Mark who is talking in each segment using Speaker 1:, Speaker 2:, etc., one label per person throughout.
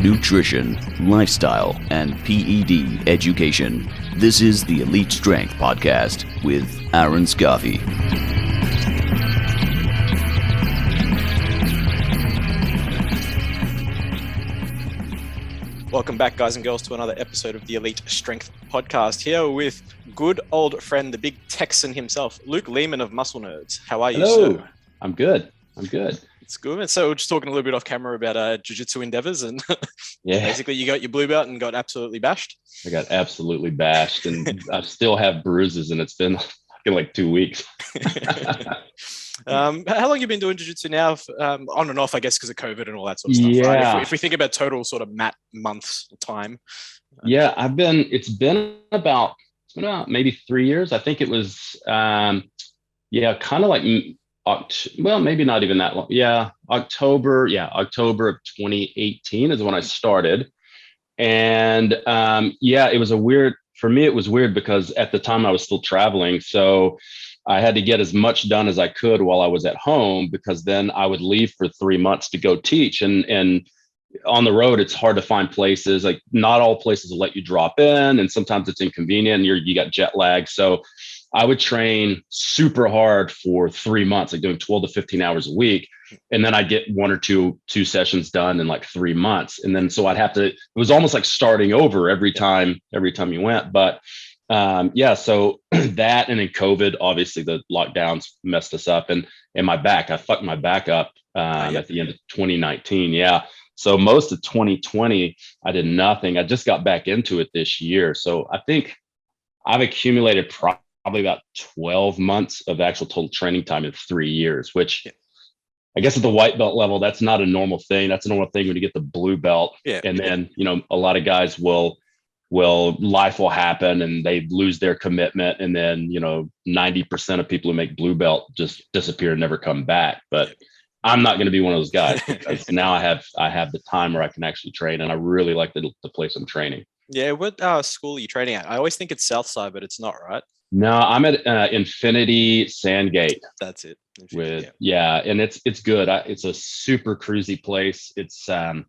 Speaker 1: nutrition, lifestyle, and PED education. This is the Elite Strength Podcast with Aaron Scoffey.
Speaker 2: Welcome back, guys and girls, to another episode of the Elite Strength Podcast. Here with good old friend, the big Texan himself, Luke Leaman of Muscle Nerds. How are you,
Speaker 3: Hello.
Speaker 2: sir?
Speaker 3: I'm good.
Speaker 2: It's good. And so we're just talking a little bit off camera about jiu-jitsu endeavors, and basically you got your blue belt and got absolutely bashed.
Speaker 3: I got absolutely bashed, and I still have bruises, and it's been like 2 weeks.
Speaker 2: How long have you been doing jiu-jitsu now? On and off, I guess, because of COVID and all that sort of stuff.
Speaker 3: Yeah.
Speaker 2: Right? If we think about total sort of months time.
Speaker 3: Yeah, it's been about maybe 3 years. I think it was, kind of like, maybe not even that long. Yeah, October of 2018 is when I started. And it was for me, it was weird because at the time I was still traveling. So I had to get as much done as I could while I was at home, because then I would leave for 3 months to go teach. And on the road, it's hard to find places. Like, not all places will let you drop in, and sometimes it's inconvenient and you got jet lag. So I would train super hard for 3 months, like doing 12 to 15 hours a week. And then I'd get one or two sessions done in like 3 months. And then, so it was almost like starting over every time you went. But so that, and then COVID, obviously the lockdowns messed us up, and my back, I fucked my back up at the end of 2019. Yeah. So most of 2020, I did nothing. I just got back into it this year. So I think I've accumulated probably about 12 months of actual total training time in 3 years, which I guess at the white belt level, that's not a normal thing. That's a normal thing when you get the blue belt. Yeah. And then, a lot of guys life will happen and they lose their commitment. And then, 90% of people who make blue belt just disappear and never come back. But I'm not going to be one of those guys, because now I have the time where I can actually train, and I really like the place I'm training. Yeah.
Speaker 2: What school are you training at? I always think it's Southside, but it's not, right?
Speaker 3: No, I'm at Infinity Sandgate.
Speaker 2: That's it.
Speaker 3: And it's good. It's a super cruisy place. It's I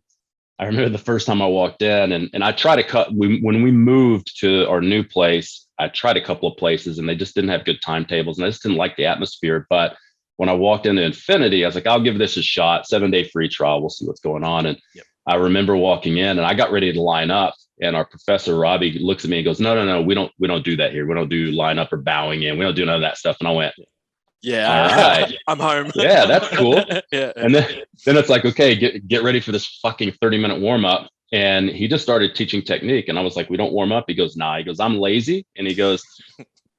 Speaker 3: remember the first time I walked in, and I tried to when we moved to our new place, I tried a couple of places and they just didn't have good timetables, and I just didn't like the atmosphere. But when I walked into Infinity, I was like, I'll give this a shot. 7-day free trial. We'll see what's going on. And I remember walking in, and I got ready to line up, and our professor Robbie looks at me and goes, no, we don't do that here. We don't do line up or bowing in. We don't do none of that stuff. And I went,
Speaker 2: yeah, all right. I'm home.
Speaker 3: Yeah, that's cool.
Speaker 2: Yeah.
Speaker 3: And then it's like, okay, get ready for this fucking 30-minute warm up. And he just started teaching technique. And I was like, we don't warm up. He goes, nah. He goes, I'm lazy. And he goes,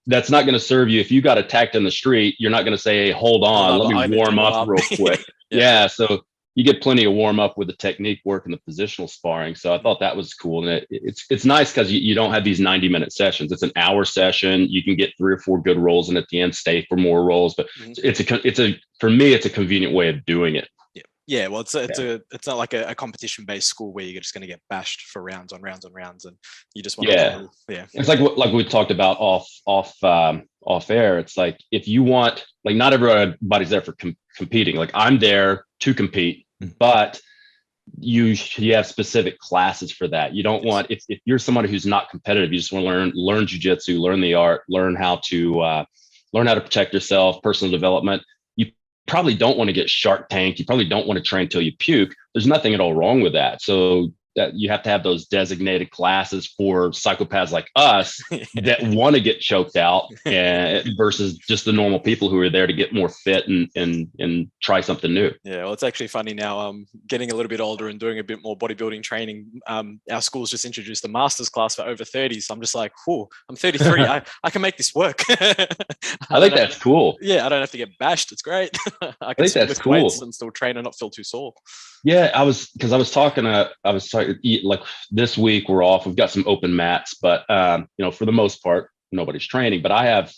Speaker 3: that's not going to serve you. If you got attacked in the street, you're not going to say, hey, hold on, let me warm up real quick. Yeah. So you get plenty of warm up with the technique work and the positional sparring. So I thought that was cool. And it's nice because you don't have these 90-minute sessions. It's an hour session. You can get 3 or 4 good rolls, and at the end stay for more rolls. But for me, it's a convenient way of doing it.
Speaker 2: Yeah, well, it's not like a competition-based school where you're just going to get bashed for rounds on rounds on rounds, and you just want to. Yeah.
Speaker 3: It's like we talked about off air. It's like, if you want, like, not everybody's there for competing. Like, I'm there to compete, but you have specific classes for that. You don't want, if you're somebody who's not competitive, you just want to learn jiu-jitsu, learn the art, learn how to protect yourself, personal development. Probably don't want to get Shark Tank. You probably don't want to train till you puke. There's nothing at all wrong with that. So that you have to have those designated classes for psychopaths like us that want to get choked out, versus just the normal people who are there to get more fit and try something new.
Speaker 2: Yeah, well, it's actually funny now. I'm getting a little bit older and doing a bit more bodybuilding training. Our school's just introduced a master's class for over 30. So I'm just like, I'm 33. I can make this work.
Speaker 3: I think that's cool.
Speaker 2: Yeah, I don't have to get bashed. It's great. I can
Speaker 3: think that's cool.
Speaker 2: And still train and not feel too sore.
Speaker 3: Yeah, I was talking like, this week we're off. We've got some open mats, but for the most part, nobody's training. But I have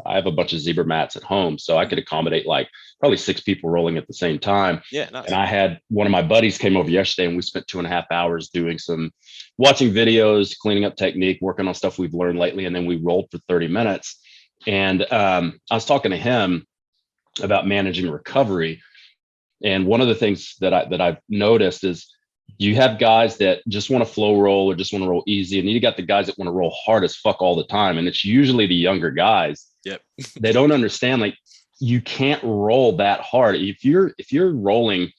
Speaker 3: a bunch of zebra mats at home, so I could accommodate like probably 6 people rolling at the same time.
Speaker 2: Yeah, nice.
Speaker 3: And I had one of my buddies came over yesterday, and we spent 2.5 hours watching videos, cleaning up technique, working on stuff we've learned lately, and then we rolled for 30 minutes. And I was talking to him about managing recovery. And one of the things that I've noticed is you have guys that just want to flow roll or just want to roll easy, and you got the guys that want to roll hard as fuck all the time, and it's usually the younger guys.
Speaker 2: Yep.
Speaker 3: They don't understand, like, you can't roll that hard. If you're rolling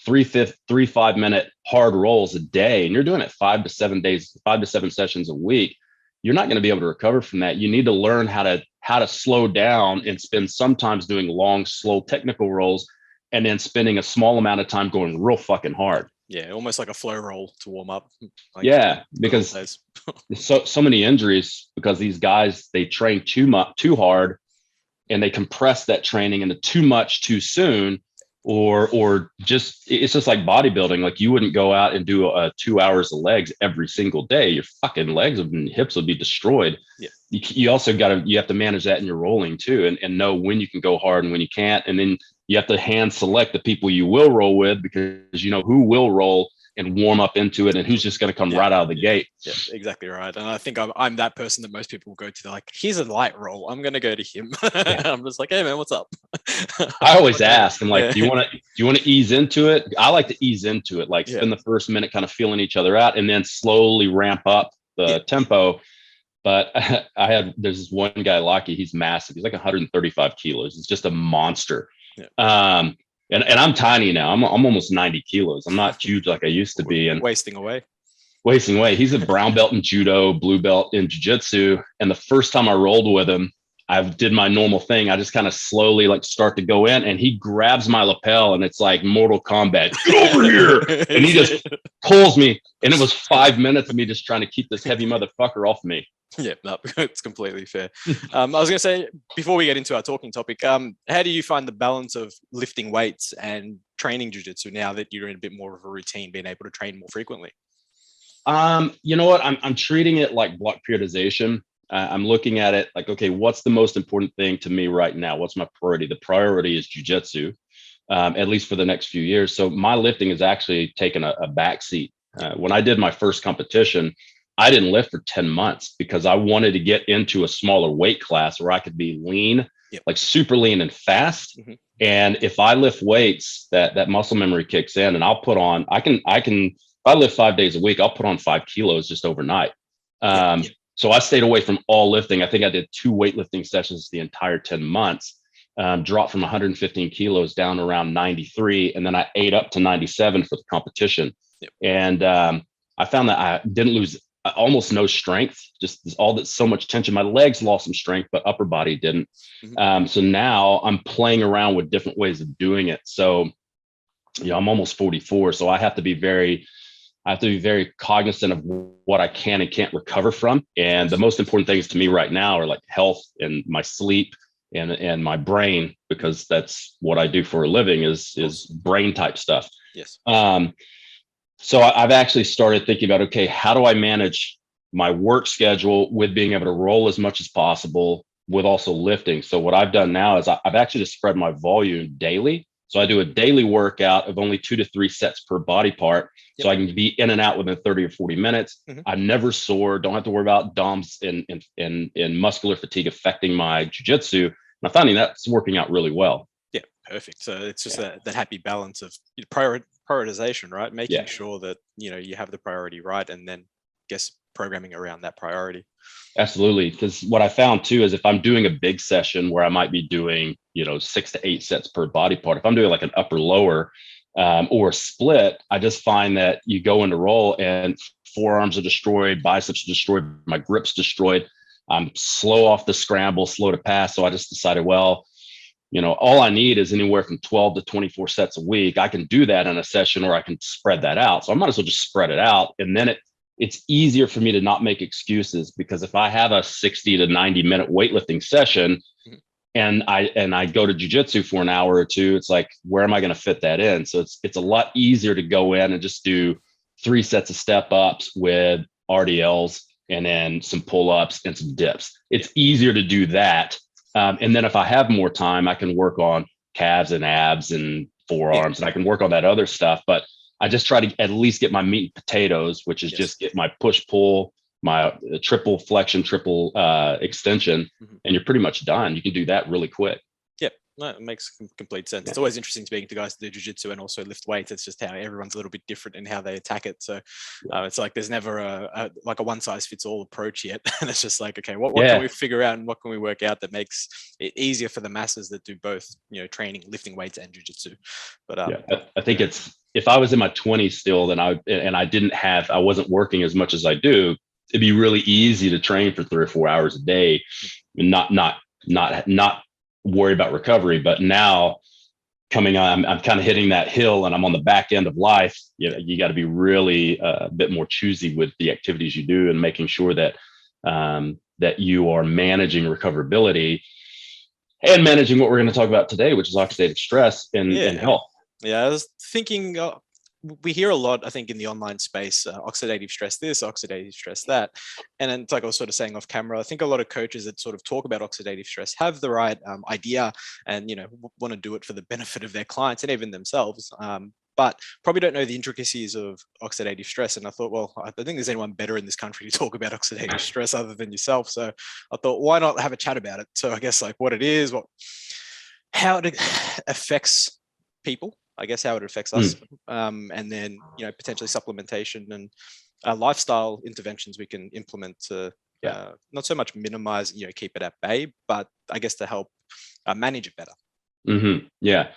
Speaker 3: 5-minute hard rolls a day and you're doing it 5 to 7 days, 5 to 7 sessions a week, you're not going to be able to recover from that. You need to learn how to slow down and spend sometimes doing long, slow technical rolls, and then spending a small amount of time going real fucking hard.
Speaker 2: Yeah, almost like a flow roll to warm up. Like,
Speaker 3: yeah, because so many injuries because these guys, they train too hard, and they compress that training into too much too soon, or just, it's just like bodybuilding. Like, you wouldn't go out and do 2 hours of legs every single day. Your fucking legs and hips would be destroyed.
Speaker 2: Yeah.
Speaker 3: You also you have to manage that in your rolling too, and know when you can go hard and when you can't. And then you have to hand select the people you will roll with, because you know who will roll and warm up into it and who's just going to come right out of the gate.
Speaker 2: Yeah, exactly right. And I think I'm that person that most people will go to. They're like, here's a light roll, I'm going to go to him. I'm just like, hey man, what's up?
Speaker 3: I always ask, I'm like, do you want to ease into it? I like to ease into it, like spend the first minute kind of feeling each other out, and then slowly ramp up the tempo. But there's this one guy, Lockie, he's massive. He's like 135 kilos. He's just a monster. Yeah. And I'm tiny now. I'm almost 90 kilos. I'm not huge like I used to be. And
Speaker 2: wasting away.
Speaker 3: He's a brown belt in judo, blue belt in jiu-jitsu. And the first time I rolled with him, I did my normal thing. I just kind of slowly like start to go in, and he grabs my lapel, and it's like Mortal Kombat. Get over here. And he just pulls me. And it was 5 minutes of me just trying to keep this heavy motherfucker off me.
Speaker 2: Yeah, no, it's completely fair. I was going to say, before we get into our talking topic, how do you find the balance of lifting weights and training jiu-jitsu now that you're in a bit more of a routine, being able to train more frequently?
Speaker 3: You know what? I'm treating it like block periodization. I'm looking at it like, okay, what's the most important thing to me right now? What's my priority? The priority is jiu-jitsu, at least for the next few years. So my lifting has actually taken a back seat. When I did my first competition, I didn't lift for 10 months because I wanted to get into a smaller weight class where I could be lean, like super lean and fast. Mm-hmm. And if I lift weights, that muscle memory kicks in, and I'll put on, if I lift 5 days a week, I'll put on 5 kilos just overnight. So I stayed away from all lifting. I think I did 2 weightlifting sessions the entire 10 months, dropped from 115 kilos down around 93. And then I ate up to 97 for the competition. Yep. And I found that I didn't lose almost no strength, just so much tension. My legs lost some strength, but upper body didn't. Mm-hmm. So now I'm playing around with different ways of doing it. So, I'm almost 44. So I have to be very cognizant of what I can and can't recover from. And the most important things to me right now are like health and my sleep and my brain, because that's what I do for a living is brain type stuff.
Speaker 2: Yes.
Speaker 3: So I've actually started thinking about, okay, how do I manage my work schedule with being able to roll as much as possible with also lifting? So what I've done now is I've actually just spread my volume daily. So I do a daily workout of only 2 to 3 sets per body part. Yep. So I can be in and out within 30 or 40 minutes. Mm-hmm. I'm never sore. Don't have to worry about DOMS and muscular fatigue affecting my jiu-jitsu. And I'm finding that's working out really well.
Speaker 2: Yeah, perfect. So it's just that happy balance of prioritization, right? Making sure that, you have the priority right, and then programming around that priority.
Speaker 3: Absolutely. Because what I found too is if I'm doing a big session where I might be doing, 6 to 8 sets per body part, if I'm doing like an upper lower or a split, I just find that you go into roll and forearms are destroyed, biceps are destroyed, my grip's destroyed. I'm slow off the scramble, slow to pass. So I just decided, well, all I need is anywhere from 12 to 24 sets a week. I can do that in a session, or I can spread that out. So I might as well just spread it out. And then it's easier for me to not make excuses, because if I have a 60 to 90 minute weightlifting session and I go to jiu-jitsu for an hour or two, it's like, where am I going to fit that in? So it's a lot easier to go in and just do 3 sets of step ups with RDLs and then some pull-ups and some dips. It's easier to do that. And then if I have more time, I can work on calves and abs and forearms, and I can work on that other stuff. But I just try to at least get my meat and potatoes, which is just get my push pull, my triple flexion, triple extension, and you're pretty much done. You can do that really quick.
Speaker 2: Yep, No, it makes complete sense.
Speaker 3: Yeah.
Speaker 2: It's always interesting speaking to guys that do jiu-jitsu and also lift weights. It's just how everyone's a little bit different in how they attack it. So it's like there's never a one size fits all approach yet. And it's just like, okay, what can we figure out and what can we work out that makes it easier for the masses that do both, training, lifting weights and jiu-jitsu. But
Speaker 3: I think it's, if I was in my 20s still, then I wasn't working as much as I do, it'd be really easy to train for 3 or 4 hours a day and not worry about recovery. But now coming on, I'm kind of hitting that hill and I'm on the back end of life. You got to be really a bit more choosy with the activities you do and making sure that that you are managing recoverability and managing what we're going to talk about today, which is oxidative stress in health.
Speaker 2: Yeah, I was thinking, we hear a lot, I think, in the online space, oxidative stress this, oxidative stress that. And then it's like I was sort of saying off camera, I think a lot of coaches that sort of talk about oxidative stress have the right idea and, want to do it for the benefit of their clients and even themselves. But probably don't know the intricacies of oxidative stress. And I thought, well, I don't think there's anyone better in this country to talk about oxidative stress other than yourself. So I thought, why not have a chat about it? So I guess like what it is, how it affects people, I guess how it affects us, and then potentially supplementation and lifestyle interventions we can implement to not so much minimize, keep it at bay, but I guess to help manage it better.
Speaker 3: Mm-hmm. Yeah.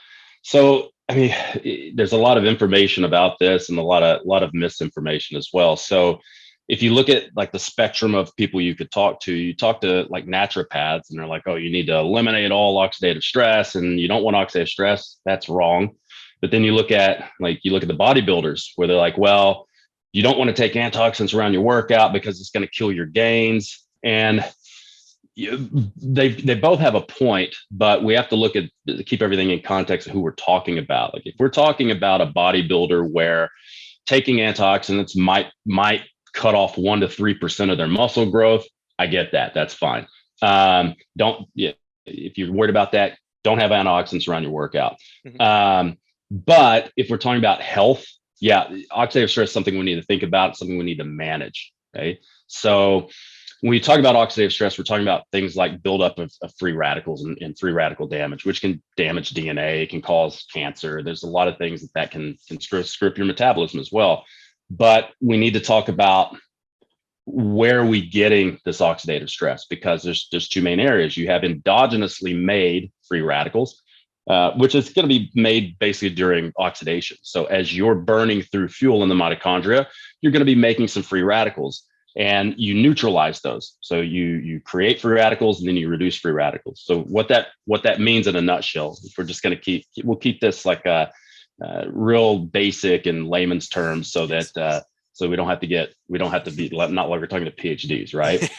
Speaker 3: So I mean, there's a lot of information about this and a lot of misinformation as well. So if you look at like the spectrum of people you could talk to, you talk to like naturopaths and they're like, oh, you need to eliminate all oxidative stress and you don't want oxidative stress. That's wrong. But then you look at the bodybuilders where they're like, well, you don't want to take antioxidants around your workout because it's going to kill your gains. And they both have a point, but we have to keep everything in context of who we're talking about. Like if we're talking about a bodybuilder where taking antioxidants might cut off 1% to 3% of their muscle growth, I get that. That's fine. If you're worried about that, don't have antioxidants around your workout. Mm-hmm. But if we're talking about health, oxidative stress is something we need to think about, something we need to manage. Okay. So when we talk about oxidative stress, we're talking about things like buildup of free radicals and free radical damage, which can damage DNA, can cause cancer. There's a lot of things that can screw up your metabolism as well. But we need to talk about where are we getting this oxidative stress, because there's two main areas. You have endogenously made free radicals, which is going to be made basically during oxidation. So as you're burning through fuel in the mitochondria, you're going to be making some free radicals and you neutralize those. So you create free radicals and then you reduce free radicals. So what that means in a nutshell, if we're just going to we'll keep this like a real basic in layman's terms so that so we don't have to be, not like we're talking to PhDs, right?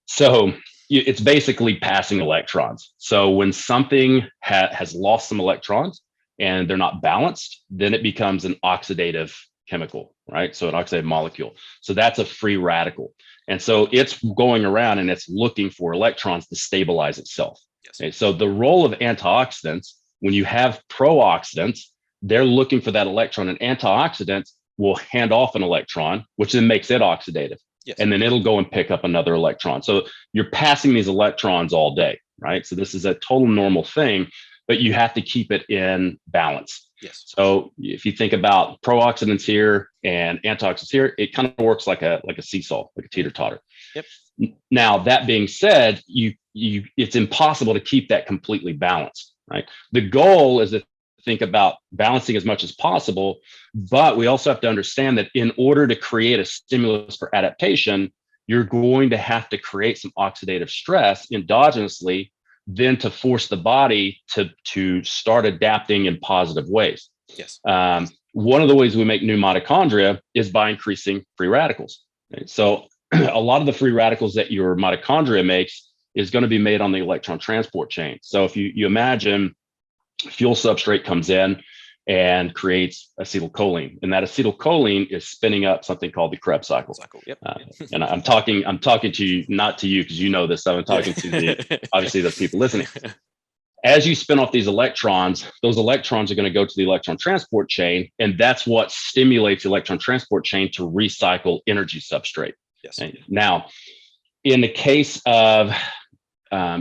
Speaker 3: So it's basically passing electrons. So when something has lost some electrons and they're not balanced, then it becomes an oxidative chemical, right? So an oxidative molecule. So that's a free radical. And so it's going around and it's looking for electrons to stabilize itself. Yes. Okay, so the role of antioxidants, when you have pro-oxidants, they're looking for that electron, and antioxidants will hand off an electron, which then makes it oxidative. Yes. And then it'll go and pick up another electron. So you're passing these electrons all day, right? So this is a total normal thing, but you have to keep it in balance. Yes. So if you think about pro-oxidants here and antioxidants here, it kind of works like a seesaw, like a teeter-totter. Yep. Now, that being said, it's impossible to keep that completely balanced, right? The goal is to think about balancing as much as possible, but we also have to understand that in order to create a stimulus for adaptation, you're going to have to create some oxidative stress endogenously, then to force the body to start adapting in positive ways. Yes. One of the ways we make new mitochondria is by increasing free radicals. Right? So a lot of the free radicals that your mitochondria makes is going to be made on the electron transport chain. So if you imagine fuel substrate comes in and creates acetylcholine, and that acetylcholine is spinning up something called the Krebs cycle. Yep. And I'm talking to you, not to you, because you know this stuff. I'm talking to obviously the people listening. As you spin off these electrons, those electrons are going to go to the electron transport chain, and that's what stimulates the electron transport chain to recycle energy substrate. Yes. Now, in the case of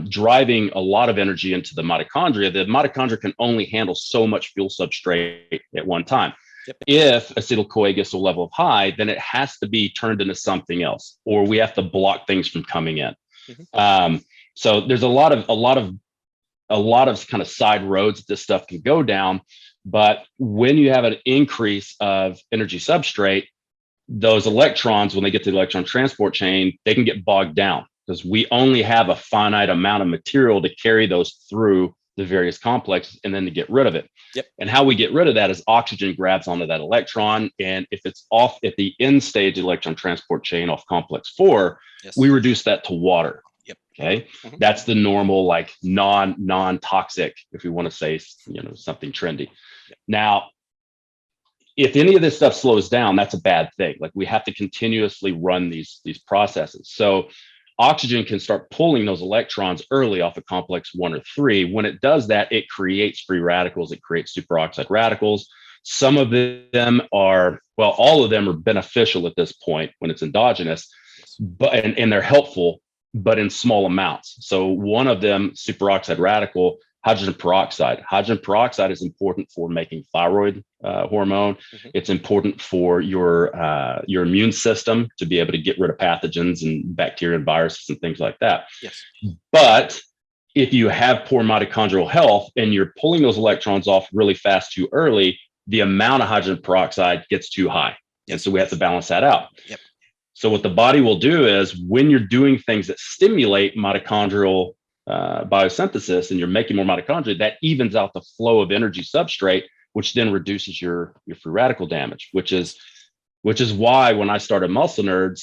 Speaker 3: driving a lot of energy into the mitochondria. The mitochondria can only handle so much fuel substrate at one time.
Speaker 2: Yep.
Speaker 3: If acetyl-CoA gets to a level of high, then it has to be turned into something else, or we have to block things from coming in. So there's a lot of kind of side roads that this stuff can go down. But when you have an increase of energy substrate, those electrons, when they get to the electron transport chain, they can get bogged down because we only have a finite amount of material to carry those through the various complexes and then to get rid of it.
Speaker 2: Yep.
Speaker 3: And how we get rid of that is oxygen grabs onto that electron. And if it's off at the end stage electron transport chain off complex 4,
Speaker 2: yes,
Speaker 3: we reduce that to water.
Speaker 2: Yep.
Speaker 3: Okay. That's the normal, like non-toxic, if we want to say, something trendy.
Speaker 2: Yep.
Speaker 3: Now, if any of this stuff slows down, that's a bad thing. Like we have to continuously run these processes. So oxygen can start pulling those electrons early off of complex 1 or 3. When it does that, it creates free radicals. It creates superoxide radicals. Some of them are, well, all of them are beneficial at this point when it's endogenous, but and they're helpful, but in small amounts. So one of them, superoxide radical, hydrogen peroxide. Hydrogen peroxide is important for making thyroid hormone. It's important for your immune system to be able to get rid of pathogens and bacteria and viruses and things like that.
Speaker 2: Yes.
Speaker 3: But if you have poor mitochondrial health and you're pulling those electrons off really fast too early, the amount of hydrogen peroxide gets too high. And so we have to balance that out.
Speaker 2: Yep.
Speaker 3: So what the body will do is when you're doing things that stimulate mitochondrial biosynthesis and you're making more mitochondria, that evens out the flow of energy substrate, which then reduces your free radical damage, which is why when I started Muscle Nerds,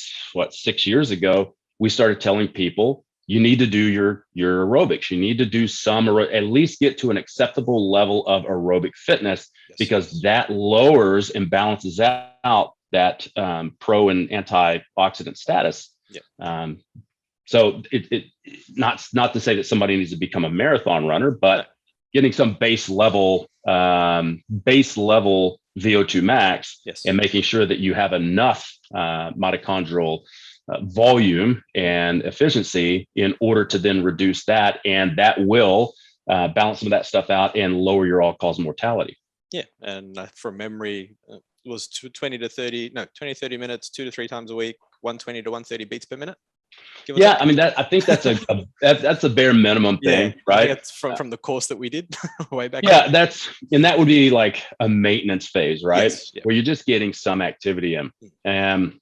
Speaker 3: 6 years ago, we started telling people you need to do your aerobics. You need to do at least get to an acceptable level of aerobic fitness, because that lowers and balances out that pro and antioxidant status.
Speaker 2: Yep.
Speaker 3: So it not to say that somebody needs to become a marathon runner, but getting some base level VO2 max, and making sure that you have enough mitochondrial volume and efficiency in order to then reduce that, and that will balance some of that stuff out and lower your all-cause mortality.
Speaker 2: Yeah, and from memory, it was 20 to 30 minutes, 2 to 3 times a week, 120 to 130 beats per minute.
Speaker 3: Yeah, I mean I think that's that's a bare minimum thing, right?
Speaker 2: That's from the course that we did way back.
Speaker 3: Yeah, that would be like a maintenance phase, right?
Speaker 2: Yes, yeah.
Speaker 3: Where you're just getting some activity in. And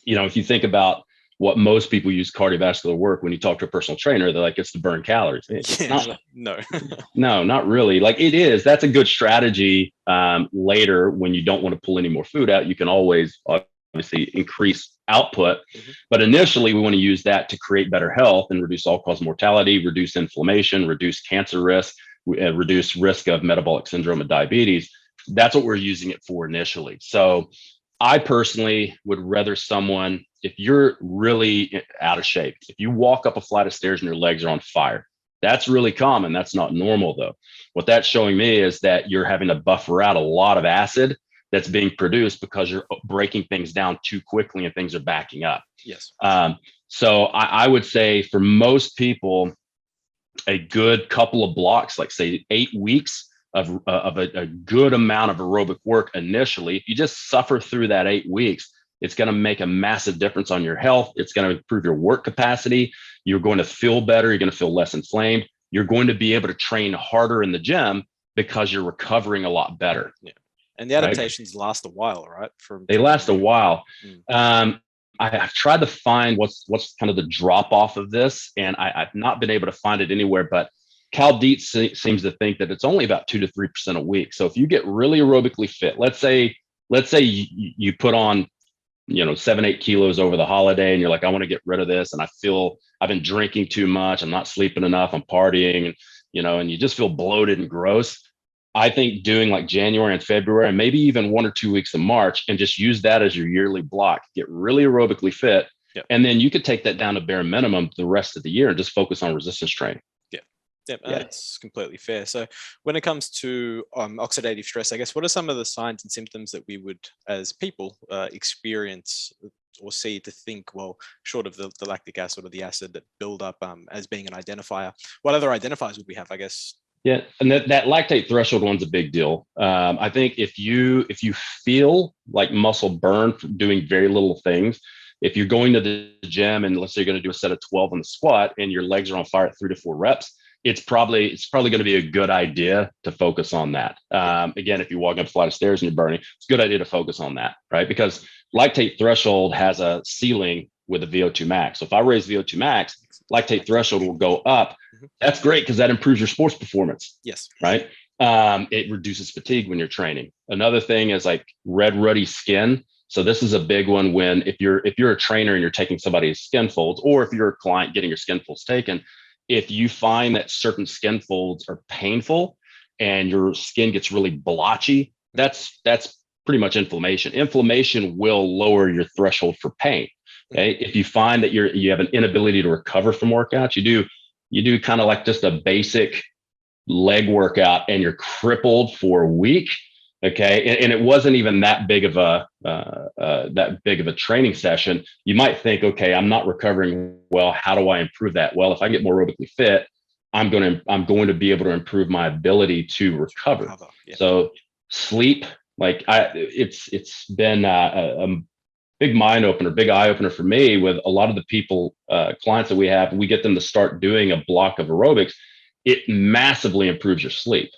Speaker 3: if you think about what most people use cardiovascular work, when you talk to a personal trainer, they're like, it's to burn calories.
Speaker 2: No,
Speaker 3: not really. Like it is. That's a good strategy. Later, when you don't want to pull any more food out, you can always obviously increase output. But initially, we want to use that to create better health and reduce all-cause mortality, reduce inflammation, reduce cancer risk, reduce risk of metabolic syndrome and diabetes. That's what we're using it for initially. So I personally would rather someone, if you're really out of shape, if you walk up a flight of stairs and your legs are on fire, that's really common. That's not normal, though. What that's showing me is that you're having to buffer out a lot of acid that's being produced because you're breaking things down too quickly and things are backing up.
Speaker 2: Yes.
Speaker 3: So I would say for most people, a good couple of blocks, like say 8 weeks of a good amount of aerobic work initially, if you just suffer through that 8 weeks, it's going to make a massive difference on your health. It's going to improve your work capacity. You're going to feel better. You're going to feel less inflamed. You're going to be able to train harder in the gym because you're recovering a lot lot
Speaker 2: Yeah. And the adaptations last a while, right?
Speaker 3: They last a while. I've tried to find what's kind of the drop off of this, and I've not been able to find it anywhere, but Cal Dietz seems to think that it's only about 2 to 3% a week. So if you get really aerobically fit, let's say you put on 7-8 kilos over the holiday and you're like, I want to get rid of this, and I feel I've been drinking too much, I'm not sleeping enough, I'm partying, and you just feel bloated and gross. I think doing like January and February, and maybe even 1 or 2 weeks in March, and just use that as your yearly block, get really aerobically fit.
Speaker 2: Yep.
Speaker 3: And then you could take that down to bare minimum the rest of the year and just focus on resistance training.
Speaker 2: Yeah, that's completely fair. So when it comes to oxidative stress, I guess, what are some of the signs and symptoms that we would, as people, experience or see to think, well, short of the lactic acid or the acid that build up as being an identifier, what other identifiers would we have, I guess?
Speaker 3: Yeah, and that lactate threshold one's a big deal. I think if you feel like muscle burn from doing very little things, if you're going to the gym and let's say you're going to do a set of 12 on the squat and your legs are on fire at 3 to 4 reps, it's probably going to be a good idea to focus on that. Again, if you're walking up a flight of stairs and you're burning, it's a good idea to focus on that, right? Because lactate threshold has a ceiling with a VO2 max. So if I raise VO2 max, lactate threshold will go up. That's great because that improves your sports performance.
Speaker 2: Yes.
Speaker 3: Right. It reduces fatigue when you're training. Another thing is like red ruddy skin. So this is a big one when if you're a trainer and you're taking somebody's skin folds, or if you're a client getting your skin folds taken, if you find that certain skin folds are painful and your skin gets really blotchy, that's pretty much inflammation. Inflammation will lower your threshold for pain. Okay. If you find that you have an inability to recover from workouts, you do kind of like just a basic leg workout and you're crippled for a week. Okay. And it wasn't even that big of a training session. You might think, okay, I'm not recovering well. How do I improve that? Well, if I get more aerobically fit, I'm going to be able to improve my ability to recover. Yeah. So sleep, it's been a big mind opener, big eye opener for me with a lot of the people, clients that we have. We get them to start doing a block of aerobics. It massively improves your sleep.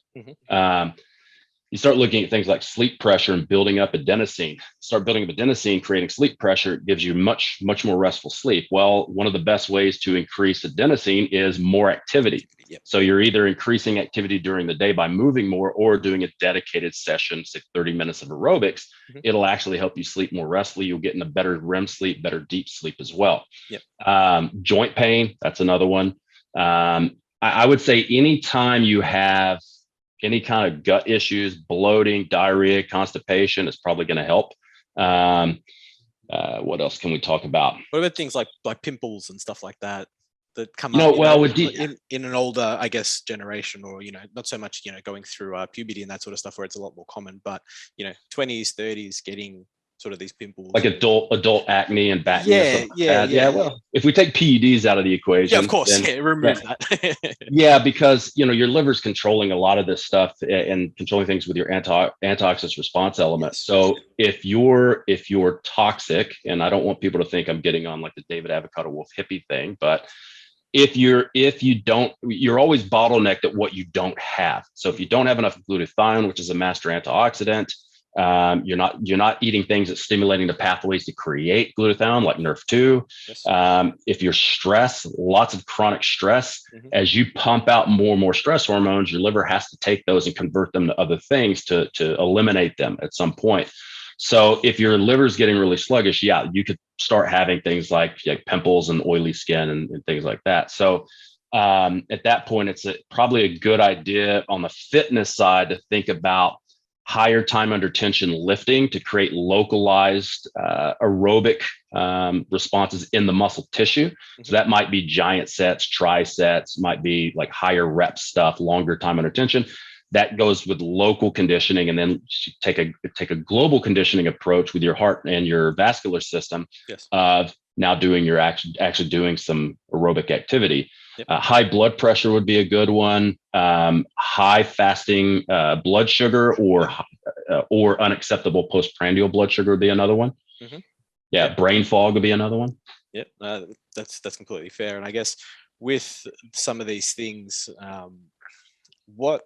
Speaker 3: You start looking at things like sleep pressure and building up adenosine. Start building up adenosine, creating sleep pressure gives you much more restful sleep. Well, one of the best ways to increase adenosine is more activity. Yep. So you're either increasing activity during the day by moving more or doing a dedicated session, say 30 minutes of aerobics. It'll actually help you sleep more restfully. You'll get in a better REM sleep, better deep sleep as well. Yep. Joint pain, that's another one. I would say anytime you have any kind of gut issues, bloating, diarrhea, constipation is probably going to help. What else can we talk about?
Speaker 2: What about things like pimples and stuff like that come
Speaker 3: up?
Speaker 2: In an older, I guess, generation, or not so much going through puberty and that sort of stuff where it's a lot more common, but 20s, 30s getting sort of these pimples,
Speaker 3: like adult acne and back.
Speaker 2: Yeah.
Speaker 3: Well, if we take PEDs out of the equation,
Speaker 2: of course, remove that.
Speaker 3: Yeah, because your liver's controlling a lot of this stuff and controlling things with your antioxidant response element. Yes. So if you're toxic, and I don't want people to think I'm getting on like the David Avocado Wolf hippie thing, but if you don't, you're always bottlenecked at what you don't have. So if you don't have enough glutathione, which is a master antioxidant, you're not eating things that's stimulating the pathways to create glutathione, like NRF2. Yes. If you're stressed, lots of chronic stress, as you pump out more and more stress hormones, your liver has to take those and convert them to other things to eliminate them at some point. So if your liver's getting really sluggish, you could start having things like pimples and oily skin and things like that. So at that point, it's probably a good idea on the fitness side to think about higher time under tension lifting to create localized aerobic responses in the muscle tissue. So that might be giant sets, tri-sets, might be like higher rep stuff, longer time under tension. That goes with local conditioning, and then take a global conditioning approach with your heart and your vascular system. Yes. Of now actually doing some aerobic activity. Yep. High blood pressure would be a good one. High fasting blood sugar or unacceptable postprandial blood sugar would be another one. Yeah, brain fog would be another one.
Speaker 2: Yep, that's completely fair. And I guess with some of these things, what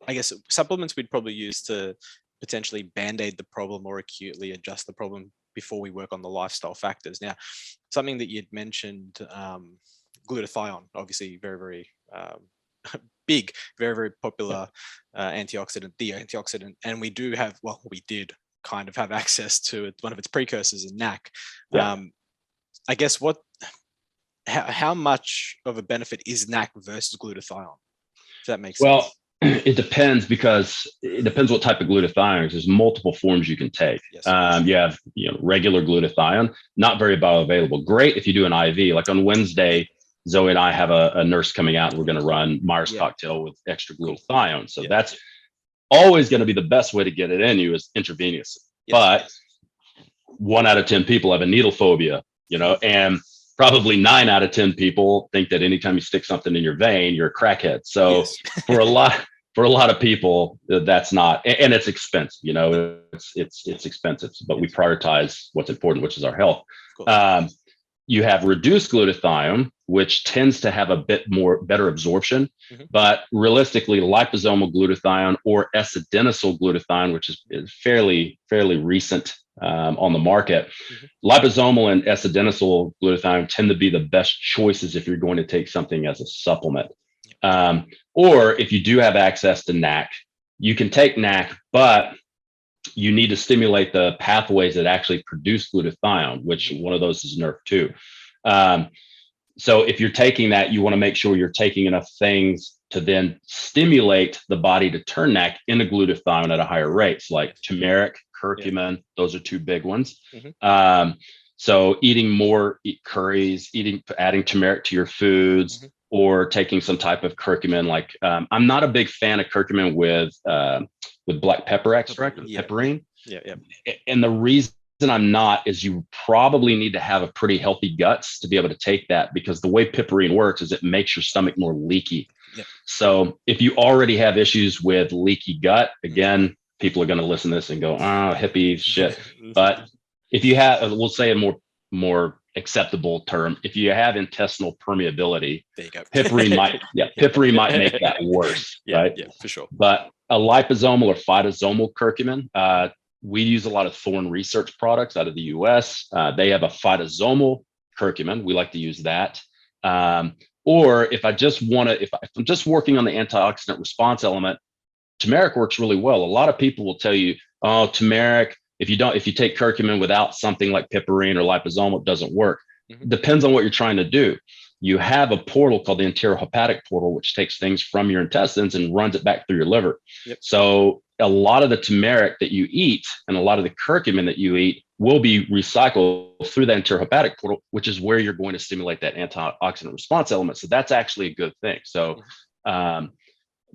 Speaker 2: I guess supplements we'd probably use to potentially band-aid the problem or acutely adjust the problem before we work on the lifestyle factors. Now, something that you'd mentioned, glutathione, obviously very, very big, very, very popular antioxidant, and we did kind of have access to one of its precursors in NAC. Yeah. I guess how much of a benefit is NAC versus glutathione? Does that make sense?
Speaker 3: Well, it depends, because it depends what type of glutathione. There's multiple forms you can take. Yes. You have regular glutathione, not very bioavailable. Great if you do an IV. Like on Wednesday, Zoe and I have a nurse coming out, and we're going to run Myers cocktail with extra glutathione. So that's always going to be the best way to get it in you is intravenous. Yes. But 1 out of 10 people have a needle phobia, and probably 9 out of 10 people think that anytime you stick something in your vein, you're a crackhead. So
Speaker 2: Yes.
Speaker 3: for a lot of people, that's not, and it's expensive, it's expensive, but we prioritize what's important, which is our health. You have reduced glutathione, which tends to have a bit more better absorption, but realistically, liposomal glutathione or S-adenylyl glutathione, which is fairly recent on the market. Liposomal and S-adenylyl glutathione tend to be the best choices if you're going to take something as a supplement. Or if you do have access to NAC, you can take NAC, but you need to stimulate the pathways that actually produce glutathione, which one of those is NRF2. So if you're taking that, you want to make sure you're taking enough things to then stimulate the body to turn NAC into glutathione at a higher rate, like turmeric, curcumin. Those are 2 big ones. So eating more curries, adding turmeric to your foods, or taking some type of curcumin. Like I'm not a big fan of curcumin with black pepper extract, pepperine. And the reason I'm not is you probably need to have a pretty healthy guts to be able to take that, because the way pepperine works is it makes your stomach more leaky. So if you already have issues with leaky gut, again, people are going to listen to this and go, oh, hippie shit. But if you have, we'll say a more acceptable term, if you have intestinal permeability, there you go. Pepperine might make that worse, right?
Speaker 2: Yeah, for sure.
Speaker 3: But a liposomal or phytosomal curcumin, we use a lot of Thorne Research products out of the US. They have a phytosomal curcumin. We like to use that. Or if I'm just working on the antioxidant response element, turmeric works really well. A lot of people will tell you, oh, turmeric, if you take curcumin without something like pepperine or liposomal, it doesn't work. Depends on what you're trying to do. You have a portal called the enterohepatic portal, which takes things from your intestines and runs it back through your liver. So a lot of the turmeric that you eat and a lot of the curcumin that you eat will be recycled through the enterohepatic portal, which is where you're going to stimulate that antioxidant response element. So that's actually a good thing. So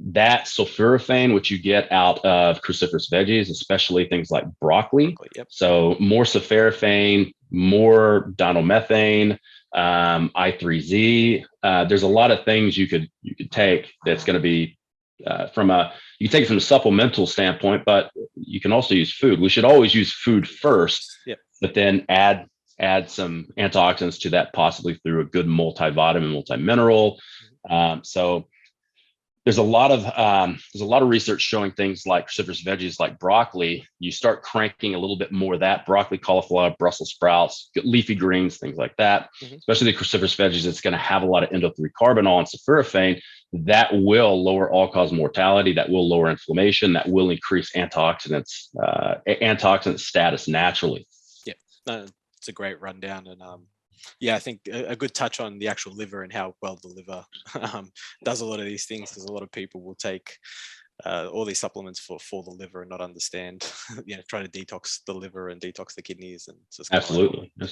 Speaker 3: that sulforaphane, which you get out of cruciferous veggies, especially things like broccoli. So more sulforaphane, more dinomethane, I3Z. There's a lot of things you could take that's going to be you can take it from a supplemental standpoint, but you can also use food. We should always use food first, but then add some antioxidants to that, possibly through a good multivitamin, multimineral. So there's a lot of research showing things like cruciferous veggies like broccoli. You start cranking a little bit more of that: broccoli, cauliflower, Brussels sprouts, leafy greens, things like that. Especially the cruciferous veggies, it's going to have a lot of endo-3 carbinol and sulforaphane. That will lower all-cause mortality. That will lower inflammation. That will increase antioxidant status naturally.
Speaker 2: It's a great rundown, and I think a good touch on the actual liver and how well the liver does a lot of these things, because a lot of people will take all these supplements for the liver and not understand, trying to detox the liver and detox the kidneys. And it's just
Speaker 3: absolutely.
Speaker 2: But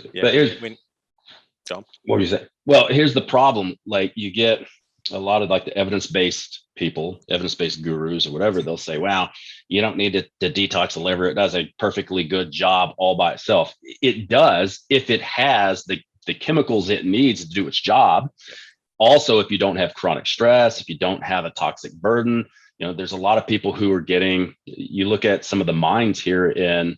Speaker 3: John, what do you say? Well, here's the problem. Like, you get a lot of like the evidence-based people, evidence-based gurus or whatever, they'll say, wow, you don't need to detox the liver. It does a perfectly good job all by itself. It does if it has the chemicals it needs to do its job. Also, if you don't have chronic stress, if you don't have a toxic burden, there's a lot of people who are getting, you look at some of the mines here in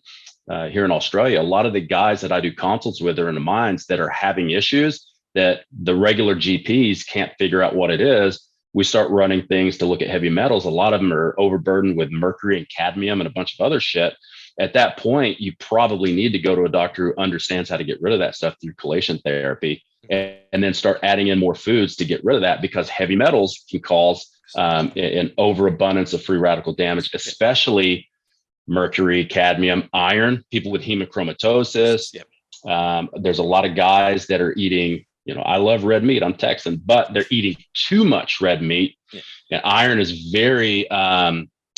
Speaker 3: Australia, a lot of the guys that I do consults with are in the mines that are having issues that the regular GPs can't figure out what it is. We start running things to look at heavy metals. A lot of them are overburdened with mercury and cadmium and a bunch of other shit. At that point, you probably need to go to a doctor who understands how to get rid of that stuff through chelation therapy, and then start adding in more foods to get rid of that, because heavy metals can cause an overabundance of free radical damage, especially mercury, cadmium, iron. People with hemochromatosis. There's a lot of guys that are eating, I love red meat, I'm Texan, but they're eating too much red meat. And iron is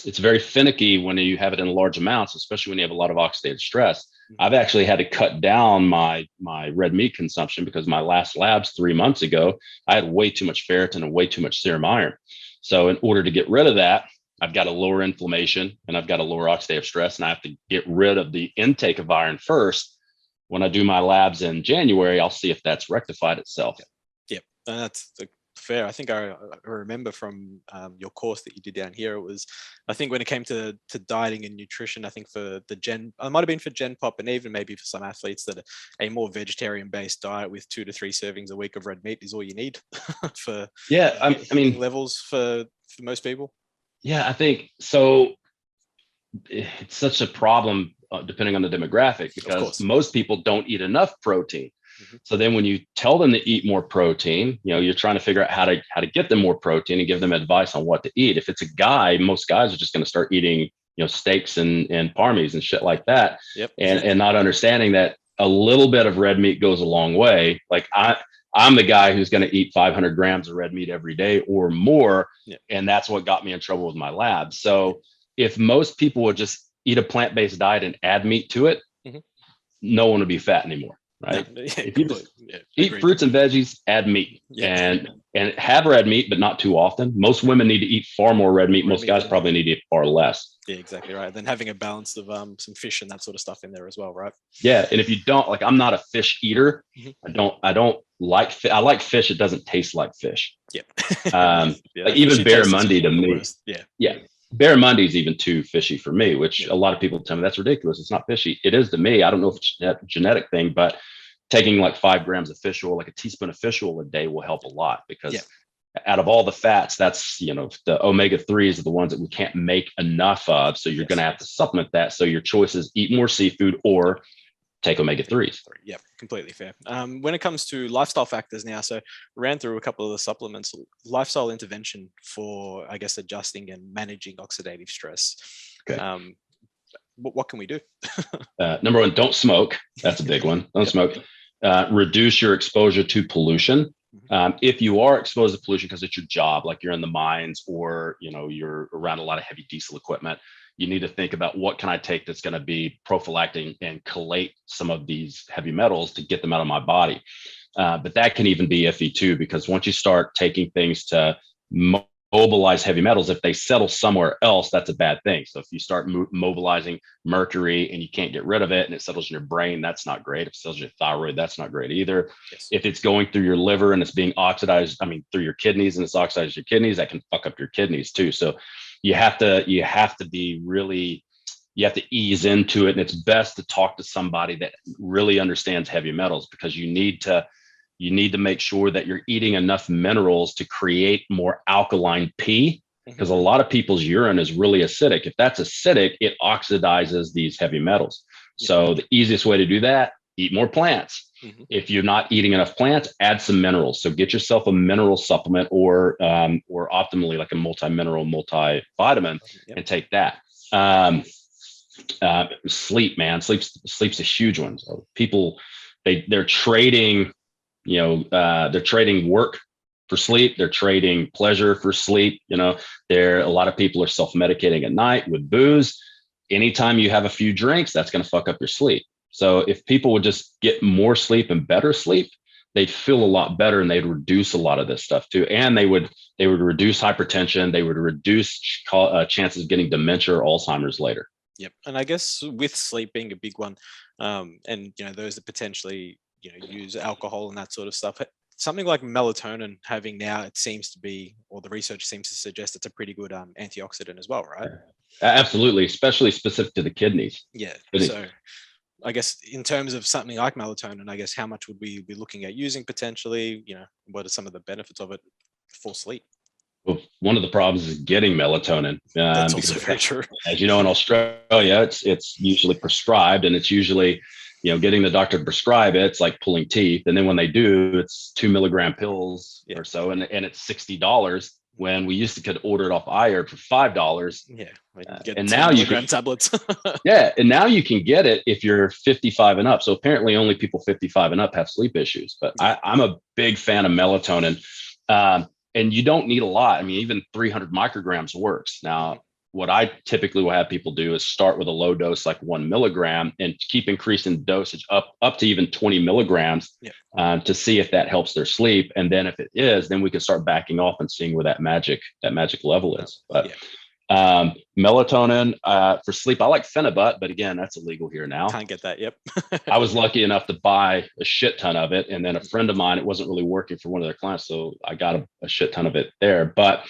Speaker 3: it's very finicky when you have it in large amounts, especially when you have a lot of oxidative stress. I've actually had to cut down my red meat consumption, because my last labs 3 months ago, I had way too much ferritin and way too much serum iron. So in order to get rid of that, I've got to lower inflammation and I've got to lower oxidative stress, and I have to get rid of the intake of iron first when I do my labs in January, I'll see if that's rectified itself.
Speaker 2: Yep. And that's fair. I think I remember from your course that you did down here, it was, I think when it came to dieting and nutrition, I think for the it might have been for Gen Pop, and even maybe for some athletes, that a more vegetarian based diet with 2 to 3 servings a week of red meat is all you need for
Speaker 3: I mean
Speaker 2: levels for most people.
Speaker 3: Yeah, I think so. It's such a problem depending on the demographic, because most people don't eat enough protein. So then when you tell them to eat more protein, you're trying to figure out how to get them more protein and give them advice on what to eat. If it's a guy, most guys are just going to start eating, steaks and parmies and shit like that.
Speaker 2: Yep.
Speaker 3: And not understanding that a little bit of red meat goes a long way. Like I'm the guy who's going to eat 500 grams of red meat every day or more.
Speaker 2: Yep.
Speaker 3: And that's what got me in trouble with my lab. So if most people would just eat a plant-based diet and add meat to it, no one would be fat anymore. Right? If you just eat fruits and veggies, add meat, and have red meat, but not too often. Most women need to eat far more red meat. Most guys probably need to eat far less.
Speaker 2: Yeah, exactly right. Then having a balance of some fish and that sort of stuff in there as well, right?
Speaker 3: Yeah, and if you don't, like, I'm not a fish eater. I don't like fish. I like fish. It doesn't taste like fish.
Speaker 2: Yep.
Speaker 3: Like even barramundi to me. Yeah. Barramundi is even too fishy for me, which a lot of people tell me that's ridiculous. It's not fishy. It is to me. I don't know if it's a genetic thing, but taking like 5 grams of fish oil, like a teaspoon of fish oil a day, will help a lot, because out of all the fats, that's, the omega-3s are the ones that we can't make enough of. So you're going to have to supplement that. So your choice is eat more seafood or take omega-3s.
Speaker 2: Yep, completely fair. When it comes to lifestyle factors now, so ran through a couple of the supplements, lifestyle intervention for, I guess, adjusting and managing oxidative stress.
Speaker 3: Okay.
Speaker 2: What can we do?
Speaker 3: Number one, don't smoke. That's a big one. Don't smoke. Reduce your exposure to pollution. If you are exposed to pollution because it's your job, like you're in the mines or, you're around a lot of heavy diesel equipment, you need to think about what can I take that's going to be prophylactic and collate some of these heavy metals to get them out of my body. But that can even be iffy too, because once you start taking things to mobilize heavy metals, if they settle somewhere else, that's a bad thing. So if you start mobilizing mercury and you can't get rid of it and it settles in your brain, that's not great. If it settles in your thyroid, that's not great either.
Speaker 2: Yes.
Speaker 3: If it's going through your liver and it's being oxidized, through your kidneys, and it's oxidized your kidneys, that can fuck up your kidneys too. So you have to be really, you have to ease into it. And it's best to talk to somebody that really understands heavy metals, because you need to make sure that you're eating enough minerals to create more alkaline pee, because a lot of people's urine is really acidic. If that's acidic, it oxidizes these heavy metals. So the easiest way to do that, eat more plants. If you're not eating enough plants, add some minerals. So get yourself a mineral supplement or optimally like a multi-mineral, multivitamin, and take that. Sleep, man. Sleep's a huge one. So people, they're trading, they're trading work for sleep. They're trading pleasure for sleep. A lot of people are self-medicating at night with booze. Anytime you have a few drinks, that's going to fuck up your sleep. So if people would just get more sleep and better sleep, they'd feel a lot better, and they'd reduce a lot of this stuff too. And they would reduce hypertension. They would reduce chances of getting dementia or Alzheimer's later.
Speaker 2: Yep. And I guess with sleep being a big one, and those that potentially use alcohol and that sort of stuff, something like melatonin having now, it seems to be, or the research seems to suggest, it's a pretty good antioxidant as well, right?
Speaker 3: Absolutely, especially specific to the kidneys.
Speaker 2: Yeah. So I guess in terms of something like melatonin, I guess how much would we be looking at using potentially? What are some of the benefits of it for sleep?
Speaker 3: Well, one of the problems is getting melatonin.
Speaker 2: That's also very true.
Speaker 3: As you know, in Australia, it's usually prescribed, and it's usually, getting the doctor to prescribe it, it's like pulling teeth. And then when they do, it's 2 milligram pills or so, and it's $60 when we used to could order it off iHerb for $5.
Speaker 2: Yeah,
Speaker 3: and now you can
Speaker 2: tablets.
Speaker 3: and now you can get it if you're 55 and up. So apparently, only people 55 and up have sleep issues. But I'm a big fan of melatonin. And you don't need a lot. Even 300 micrograms works. Now, what I typically will have people do is start with a low dose, like 1 milligram, and keep increasing dosage up to even 20 milligrams to see if that helps their sleep. And then if it is, then we can start backing off and seeing where that magic level is. But Melatonin for sleep. I like Phenibut, but again, that's illegal here now.
Speaker 2: Can't get that. Yep.
Speaker 3: I was lucky enough to buy a shit ton of it. And then a friend of mine, it wasn't really working for one of their clients. So I got a shit ton of it there. But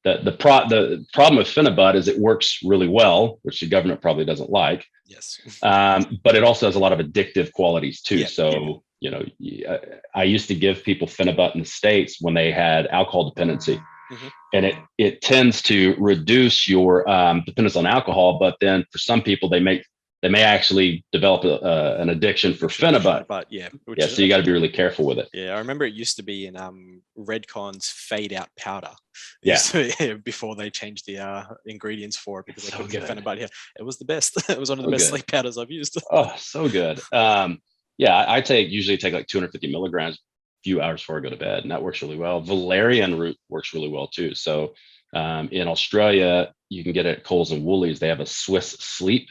Speaker 3: the problem with Phenibut is it works really well, which the government probably doesn't like.
Speaker 2: Yes.
Speaker 3: But it also has a lot of addictive qualities too.
Speaker 2: Yeah,
Speaker 3: so, you know, I used to give people Phenibut in the States when they had alcohol dependency. Mm-hmm. And it tends to reduce your dependence on alcohol, but then for some people they may actually develop an addiction for Phenibut.
Speaker 2: But yeah,
Speaker 3: so you got to be really careful with it.
Speaker 2: Yeah, I remember it used to be in Redcon's fade out powder. Before they changed the ingredients for it because they couldn't get Phenibut here. It was the best. It was one of the best sleep powders I've used.
Speaker 3: Oh, so good. I usually take like 250 milligrams few hours before I go to bed, and that works really well. Valerian root works really well too. So in Australia, you can get it at Coles and Woolies. They have a Swiss sleep,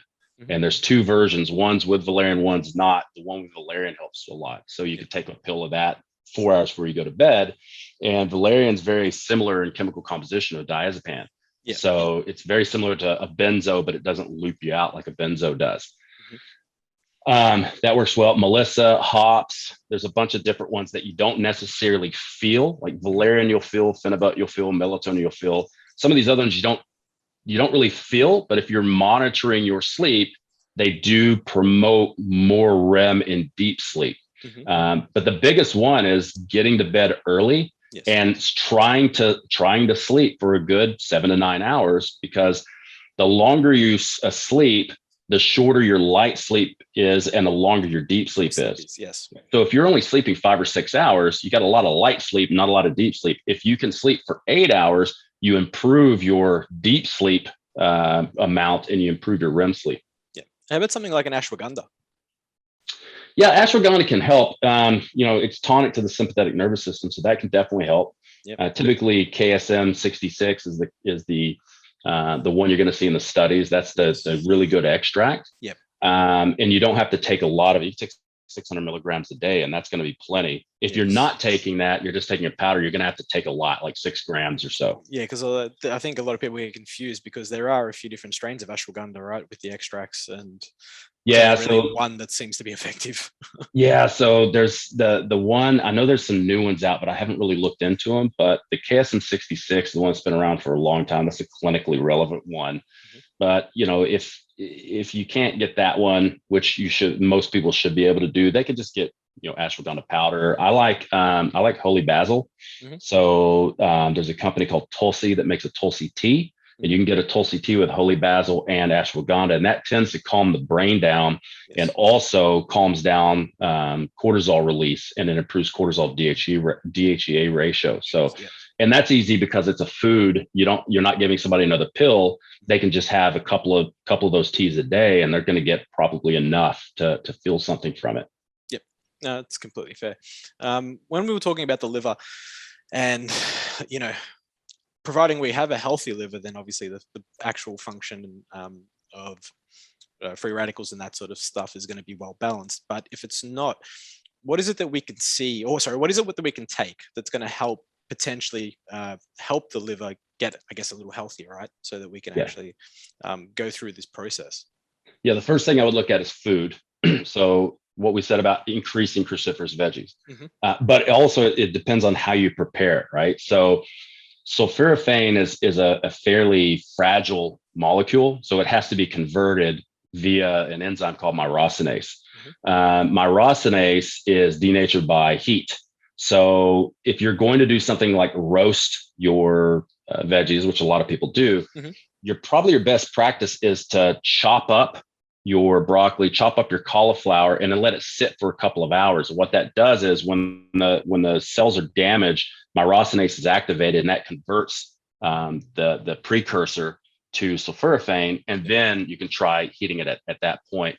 Speaker 3: and there's two versions. One's with valerian, one's not. The one with valerian helps a lot. So you can take a pill of that 4 hours before you go to bed. And valerian's very similar in chemical composition of diazepam. Yeah. So it's very similar to a benzo, but it doesn't loop you out like a benzo does. That works well. Melissa, hops, there's a bunch of different ones that you don't necessarily feel. Like valerian, you'll feel. Phenibut, you'll feel. Melatonin, you'll feel. Some of these other ones you don't really feel, but if you're monitoring your sleep, they do promote more REM and deep sleep. But the biggest one is getting to bed early and trying to sleep for a good 7 to 9 hours, because the longer you asleep, the shorter your light sleep is and the longer your deep sleep is.
Speaker 2: Yes.
Speaker 3: So if you're only sleeping 5 or 6 hours, you got a lot of light sleep, not a lot of deep sleep. If you can sleep for 8 hours, you improve your deep sleep amount and you improve your REM sleep.
Speaker 2: Yeah. How about something like an ashwagandha?
Speaker 3: Yeah, ashwagandha can help. It's tonic to the sympathetic nervous system, so that can definitely help. Yep. Typically, KSM 66 is the one you're going to see in the studies. That's the really good extract.
Speaker 2: Yep.
Speaker 3: And you don't have to take a lot of it. You take 600 milligrams a day, and that's going to be plenty. If you're not taking that, you're just taking a powder, you're going to have to take a lot, like 6 grams or so.
Speaker 2: Yeah, because I think a lot of people get confused because there are a few different strains of ashwagandha, right, with the extracts, and really one that seems to be effective. Yeah,
Speaker 3: so there's the one, I know there's some new ones out, but I haven't really looked into them. But the KSM 66, the one that's been around for a long time, that's a clinically relevant one. But if you can't get that one, which most people should be able to do, they can just get ashwagandha powder. I like holy basil. So there's a company called Tulsi that makes a Tulsi tea. And you can get a Tulsi tea with holy basil and ashwagandha, and that tends to calm the brain down and also calms down cortisol release, and it improves cortisol DHEA ratio. So, and that's easy because it's a food. You're not giving somebody another pill. They can just have a couple of those teas a day, and they're going to get probably enough to feel something from it.
Speaker 2: Yep, no, it's completely fair. When we were talking about the liver, and providing we have a healthy liver, then obviously the actual function of free radicals and that sort of stuff is going to be well balanced. But if it's not, what is it that we can see, what is it that we can take that's going to help potentially help the liver get, I guess, a little healthier, right? So that we can actually go through this process.
Speaker 3: Yeah, the first thing I would look at is food. So what we said about increasing cruciferous veggies, but also it depends on how you prepare it, right? So sulforaphane is a fairly fragile molecule, so it has to be converted via an enzyme called myrosinase. Myrosinase is denatured by heat. So if you're going to do something like roast your veggies, which a lot of people do, your best practice is to chop up your broccoli, chop up your cauliflower, and then let it sit for a couple of hours. What that does is when the cells are damaged, myrosinase is activated, and that converts the precursor to sulforaphane, and then you can try heating it at that point.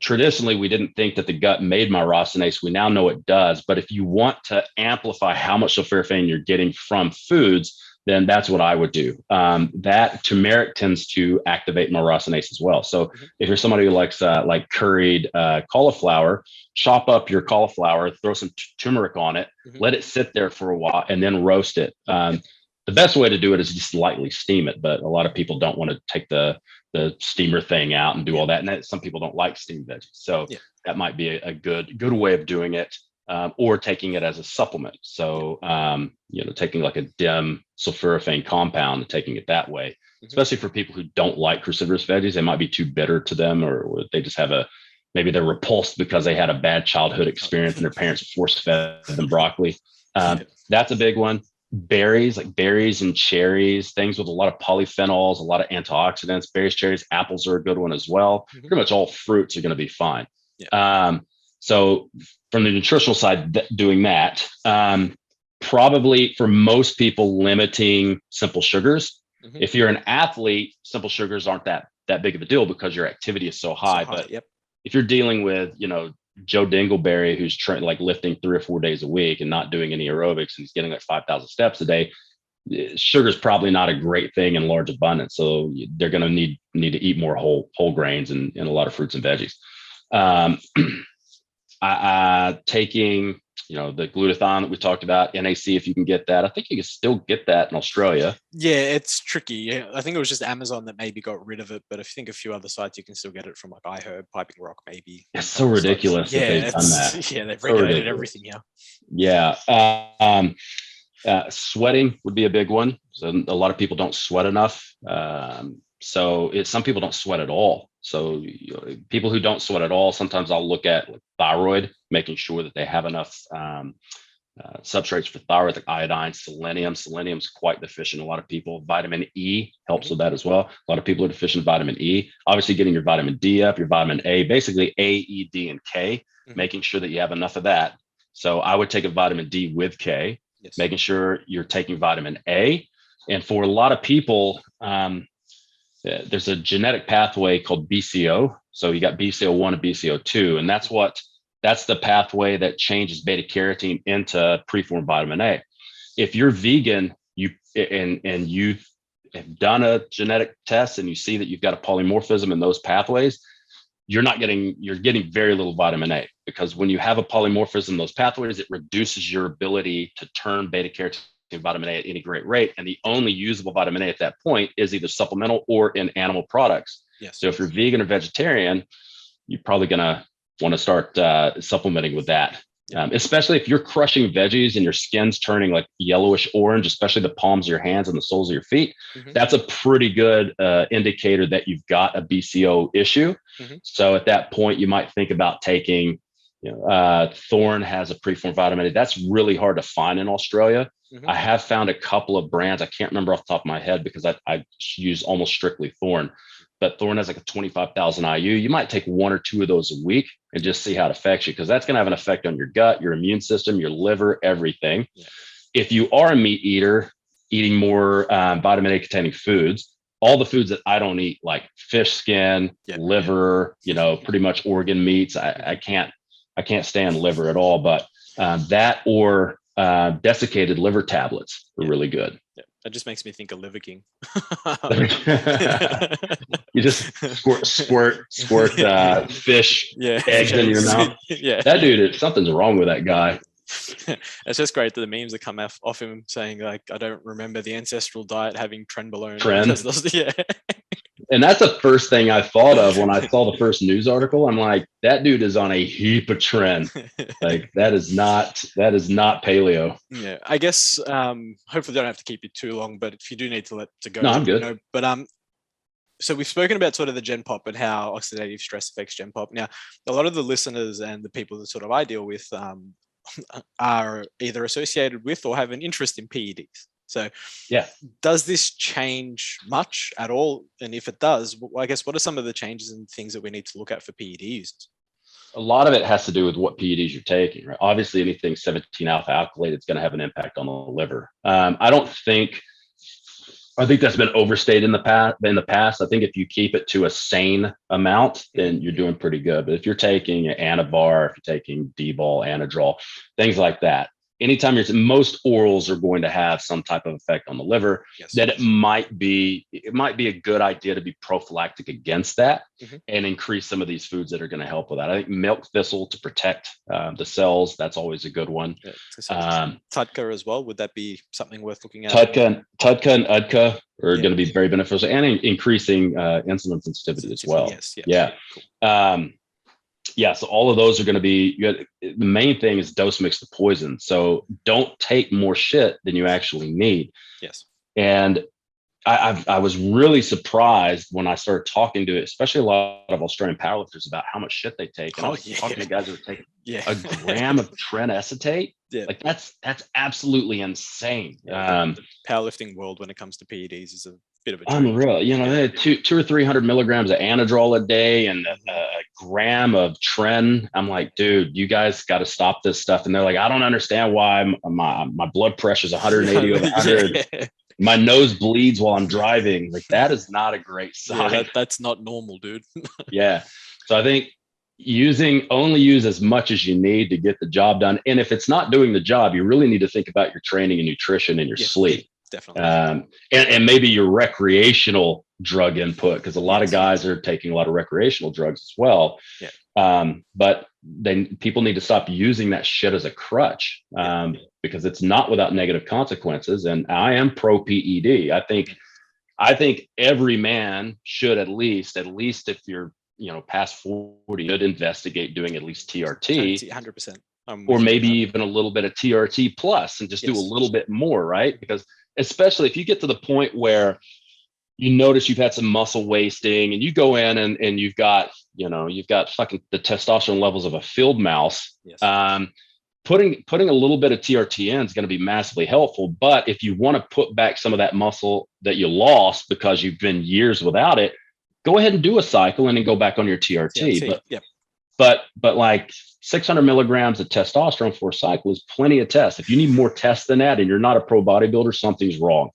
Speaker 3: Traditionally, we didn't think that the gut made myrosinase. We now know it does. But if you want to amplify how much sulforaphane you're getting from foods, then that's what I would do. That turmeric tends to activate myrosinase as well. So if you're somebody who likes like curried cauliflower, chop up your cauliflower, throw some turmeric on it, let it sit there for a while, and then roast it. the best way to do it is just lightly steam it. But a lot of people don't want to take the steamer thing out and do all that. And that, some people don't like steamed veggies. So that might be a good way of doing it. Or taking it as a supplement. So, taking like a dim sulforaphane compound and taking it that way, especially for people who don't like cruciferous veggies. They might be too bitter to them, or they just have maybe they're repulsed because they had a bad childhood experience and their parents force fed them broccoli. That's a big one. Berries, like berries and cherries, things with a lot of polyphenols, a lot of antioxidants. Berries, cherries, apples are a good one as well. Pretty much all fruits are going to be fine. So from the nutritional side, doing that, probably for most people, limiting simple sugars. If you're an athlete, simple sugars aren't that big of a deal because your activity is so high. But if you're dealing with, Joe Dingleberry, who's like lifting 3 or 4 days a week and not doing any aerobics, and he's getting like 5,000 steps a day, sugar is probably not a great thing in large abundance. So they're going to need to eat more whole grains and a lot of fruits and veggies. Taking, the glutathione that we talked about, NAC, if you can get that. I think you can still get that in Australia.
Speaker 2: Yeah, it's tricky. Yeah, I think it was just Amazon that maybe got rid of it, but I think a few other sites you can still get it from, like iHerb, Piping Rock, maybe.
Speaker 3: It's so ridiculous that they've done that.
Speaker 2: Yeah, they've regulated everything.
Speaker 3: Yeah. Sweating would be a big one. So a lot of people don't sweat enough. Some people don't sweat at all. So people who don't sweat at all, sometimes I'll look at like thyroid, making sure that they have enough substrates for thyroid, like iodine, selenium. Selenium is quite deficient in a lot of people. Vitamin E helps with that as well. A lot of people are deficient in vitamin E. Obviously, getting your vitamin D up, your vitamin A, basically A, E, D, and K, making sure that you have enough of that. So I would take a vitamin D with K, making sure you're taking vitamin A. And for a lot of people, there's a genetic pathway called BCO. So you got BCO1 and BCO2, and that's the pathway that changes beta carotene into preformed vitamin A. If you're vegan, you have done a genetic test and you see that you've got a polymorphism in those pathways, you're getting very little vitamin A, because when you have a polymorphism in those pathways, it reduces your ability to turn beta carotene vitamin A at any great rate. And the only usable vitamin A at that point is either supplemental or in animal products. So if you're vegan or vegetarian, you're probably going to want to start supplementing with that. Especially if you're crushing veggies and your skin's turning like yellowish orange, especially the palms of your hands and the soles of your feet. That's a pretty good indicator that you've got a BCO issue. So at that point, you might think about taking, Thorne has a preformed vitamin A. That's really hard to find in Australia. I have found a couple of brands. I can't remember off the top of my head because I use almost strictly Thorne. But Thorne has like a 25,000 IU. You might take 1 or 2 of those a week and just see how it affects you, because that's going to have an effect on your gut, your immune system, your liver, everything. If you are a meat eater, eating more vitamin A containing foods, all the foods that I don't eat, like fish skin, liver, pretty much organ meats. I can't stand liver at all, but that or desiccated liver tablets are really good.
Speaker 2: That just makes me think of Liver King.
Speaker 3: You just squirt fish eggs in your mouth. That dude, something's wrong with that guy.
Speaker 2: It's just great that the memes that come off him saying, like, I don't remember the ancestral diet having trenbolone.
Speaker 3: And that's the first thing I thought of when I saw the first news article. I'm like, that dude is on a heap of tren. Like that is not paleo.
Speaker 2: Yeah, I guess hopefully I don't have to keep you too long, but if you do need to let to go,
Speaker 3: no, I'm good.
Speaker 2: But so we've spoken about sort of the Gen Pop and how oxidative stress affects Gen Pop. Now, a lot of the listeners and the people that sort of I deal with are either associated with or have an interest in PEDs. So does this change much at all? And if it does, I guess, what are some of the changes and things that we need to look at for PED users?
Speaker 3: A lot of it has to do with what PEDs you're taking, right? Obviously, anything 17 alpha alkylate, it's going to have an impact on the liver. I think that's been overstated in the past. I think if you keep it to a sane amount, then you're doing pretty good. But if you're taking Anavar, if you're taking D-bol, Anadrol, things like that, anytime most orals are going to have some type of effect on the liver, that it might be a good idea to be prophylactic against that and increase some of these foods that are going to help with that. I think milk thistle to protect the cells, that's always a good one.
Speaker 2: Tudka as well, would that be something worth looking at?
Speaker 3: Tudka and Udka are going to be very beneficial, and increasing insulin sensitivity as well. Cool. So all of those are going to be, the main thing is dose mix the poison. So don't take more shit than you actually need.
Speaker 2: Yes.
Speaker 3: And I was really surprised when I started talking to, especially a lot of Australian powerlifters, about how much shit they take. And I was talking to guys who were taking a gram of tren acetate. Like that's absolutely insane.
Speaker 2: The powerlifting world when it comes to PEDs is a bit of a
Speaker 3: unreal. You know, 200 or 300 milligrams of anadrol a day and a gram of tren. I'm like, dude, you guys got to stop this stuff. And they're like, I don't understand why my blood pressure is 180 over 100. My nose bleeds while I'm driving. Like, that is not a great sign.
Speaker 2: Yeah, that's not normal, dude.
Speaker 3: Yeah. So I think only use as much as you need to get the job done. And if it's not doing the job, you really need to think about your training and nutrition and your sleep.
Speaker 2: Definitely.
Speaker 3: And maybe your recreational drug input, because a lot of guys are taking a lot of recreational drugs as well. But then people need to stop using that shit as a crutch, because it's not without negative consequences. And I am pro PED. I think every man should at least if you're past 40, should investigate doing at least TRT.
Speaker 2: 100%.
Speaker 3: Or maybe even a little bit of TRT plus, and just do a little bit more, right? Because especially if you get to the point where you notice you've had some muscle wasting and you go in and you've got fucking the testosterone levels of a field mouse. Putting a little bit of TRT in is going to be massively helpful. But if you want to put back some of that muscle that you lost because you've been years without it, go ahead and do a cycle and then go back on your TRT. But like 600 milligrams of testosterone for a cycle is plenty of tests. If you need more tests than that and you're not a pro bodybuilder, something's wrong.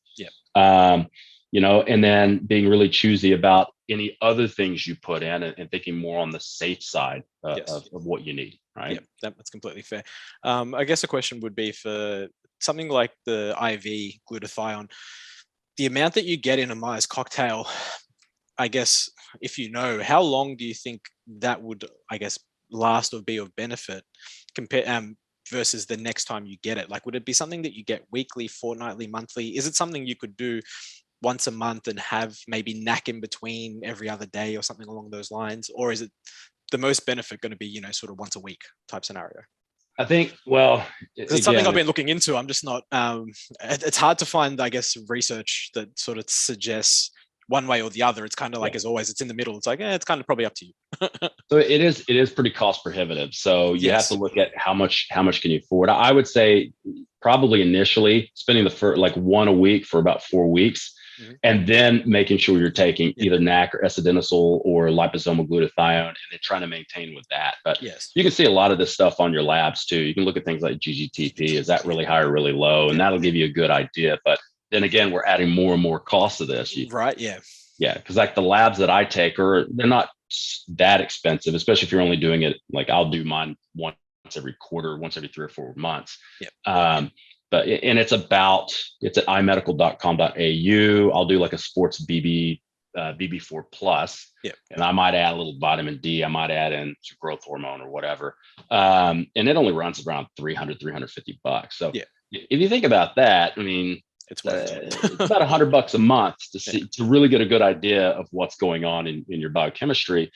Speaker 3: And then being really choosy about any other things you put in and thinking more on the safe side of what you need. Right.
Speaker 2: Yeah, that's completely fair. I guess a question would be for something like the IV glutathione, the amount that you get in a Myers cocktail, I guess, if how long do you think that would, last or be of benefit versus the next time you get it? Like, would it be something that you get weekly, fortnightly, monthly? Is it something you could do once a month and have maybe knack in between every other day or something along those lines? Or is it the most benefit going to be, sort of once a week type scenario?
Speaker 3: I think,
Speaker 2: it's something I've been looking into. I'm just not, it's hard to find, research that sort of suggests one way or the other. It's kind of like, as always, it's in the middle. It's like, it's kind of probably up to you.
Speaker 3: So it is pretty cost prohibitive. So you have to look at how much can you afford. I would say probably initially spending one a week for about 4 weeks, and then making sure you're taking either NAC or S-adenosine or liposomal glutathione, and then trying to maintain with that. But you can see a lot of this stuff on your labs too. You can look at things like GGTP. Is that really high or really low? And that'll give you a good idea. But then again, we're adding more and more costs to this.
Speaker 2: Right. Yeah.
Speaker 3: Yeah. Because like the labs that I take they're not that expensive, especially if you're only doing it. Like I'll do mine once every quarter, once every 3 or 4 months. But it's at imedical.com.au. I'll do like a sports BB4 plus. And I might add a little vitamin D. I might add in some growth hormone or whatever. And it only runs around $350. So if you think about that, I mean, it's about $100 a month to really get a good idea of what's going on in your biochemistry.